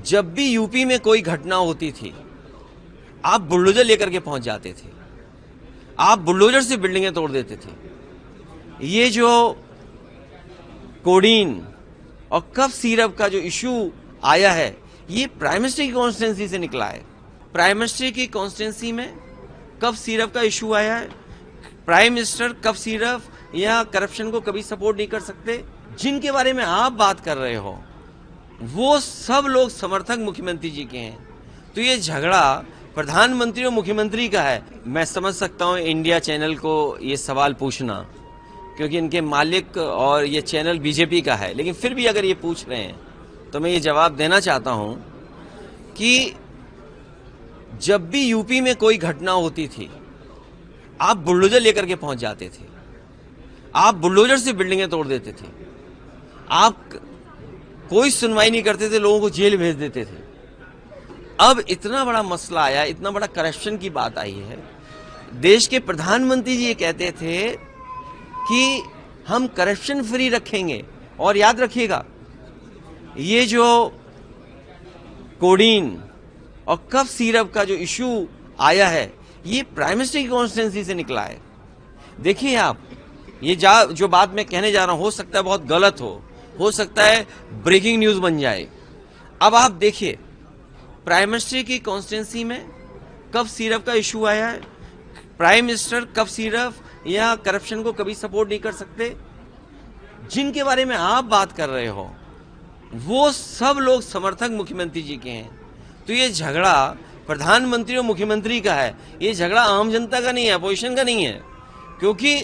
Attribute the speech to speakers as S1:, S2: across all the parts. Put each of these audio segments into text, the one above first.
S1: जब भी यूपी में कोई घटना होती थी, आप बुलडोजर लेकर के पहुंच जाते थे। आप बुलडोजर से बिल्डिंगें तोड़ देते थे। ये जो कोडीन और कफ सिरप का जो इशू आया है, ये प्राइम मिनिस्टर की कॉन्स्टिट्यूंसी से निकला है। प्राइम मिनिस्टर की कॉन्स्टिट्यूंसी में कफ सिरप का इशू आया है। प्राइम मिनिस्टर कफ सिरप या करप्शन को कभी सपोर्ट नहीं कर सकते। जिनके बारे में आप बात कर रहे हो, वो सब लोग समर्थक मुख्यमंत्री जी के हैं। तो ये झगड़ा प्रधानमंत्री और मुख्यमंत्री का है। मैं समझ सकता हूं इंडिया चैनल को ये सवाल पूछना, क्योंकि इनके मालिक और ये चैनल बीजेपी का है। लेकिन फिर भी अगर ये पूछ रहे हैं तो मैं ये जवाब देना चाहता हूं कि जब भी यूपी में कोई घटना होती थी, आप बुलडोजर लेकर के पहुंच जाते थे। आप बुलडोजर से बिल्डिंगें तोड़ देते थे। आप कोई सुनवाई नहीं करते थे, लोगों को जेल भेज देते थे। अब इतना बड़ा मसला आया, इतना बड़ा करप्शन की बात आई है। देश के प्रधानमंत्री जी ये कहते थे कि हम करप्शन फ्री रखेंगे। और याद रखिएगा, ये जो कोडीन और कफ सिरप का जो इशू आया है, ये प्राइम मिनिस्टर की कॉन्स्टिट्यूंसी से निकला है। देखिए आप, ये जो बात मैं कहने जा रहा हूं, हो सकता है बहुत गलत हो सकता है ब्रेकिंग न्यूज बन जाए। अब आप देखिए, प्राइम मिनिस्टर की कॉन्स्टिट्यूंसी में कफ सिरप का इशू आया है। प्राइम मिनिस्टर कफ सिरप या करप्शन को कभी सपोर्ट नहीं कर सकते। जिनके बारे में आप बात कर रहे हो, वो सब लोग समर्थक मुख्यमंत्री जी के हैं। तो ये झगड़ा प्रधानमंत्री और मुख्यमंत्री का है। ये झगड़ा आम जनता का नहीं है, अपोजिशन का नहीं है। क्योंकि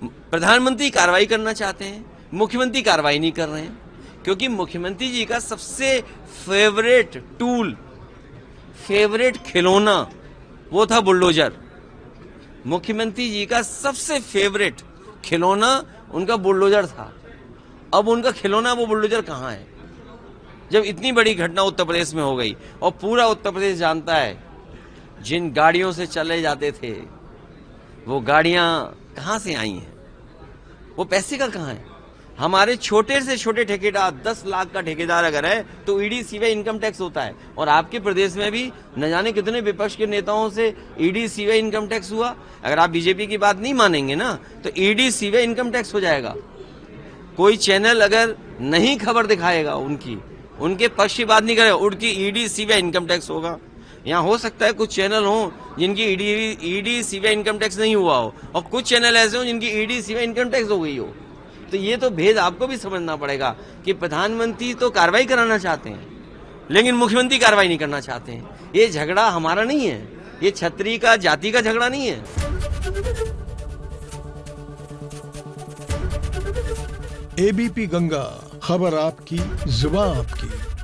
S1: प्रधानमंत्री कार्रवाई करना चाहते हैं, मुख्यमंत्री कार्रवाई नहीं कर रहे हैं। क्योंकि मुख्यमंत्री जी का सबसे फेवरेट टूल, फेवरेट खिलौना, वो था बुलडोजर। मुख्यमंत्री जी का सबसे फेवरेट खिलौना उनका बुलडोजर था। अब उनका खिलौना, वो बुलडोजर कहाँ है? जब इतनी बड़ी घटना उत्तर प्रदेश में हो गई, और पूरा उत्तर प्रदेश जानता है, जिन गाड़ियों से चले जाते थे, वो गाड़ियां कहां से आई हैं? वो पैसे का कहां है? हमारे छोटे से छोटे ठेकेदार, 10 लाख का ठेकेदार अगर है तो ईडी सीबीआई इनकम टैक्स होता है। और आपके प्रदेश में भी न जाने कितने विपक्ष के नेताओं से ईडी सीबीआई इनकम टैक्स हुआ। अगर आप बीजेपी की बात नहीं मानेंगे ना, तो ईडी सीबीआई इनकम टैक्स हो जाएगा। कोई चैनल अगर नहीं खबर दिखाएगा, उनके पक्ष की बात नहीं करेगा, उनकी ईडी सीबीआई इनकम टैक्स होगा। यहाँ हो सकता है कुछ चैनल हो जिनकी ईडी सीबीआई इनकम टैक्स नहीं हुआ हो, और कुछ चैनल ऐसे हो जिनकी ईडी सीबीआई इनकम टैक्स हो गई हो। तो ये तो भेद आपको भी समझना पड़ेगा कि प्रधानमंत्री तो कार्रवाई कराना चाहते हैं, लेकिन मुख्यमंत्री कार्रवाई नहीं करना चाहते हैं। ये झगड़ा हमारा नहीं है, ये छत्री का, जाति का झगड़ा नहीं है।
S2: एबीपी गंगा, खबर आपकी, जुबान आपकी।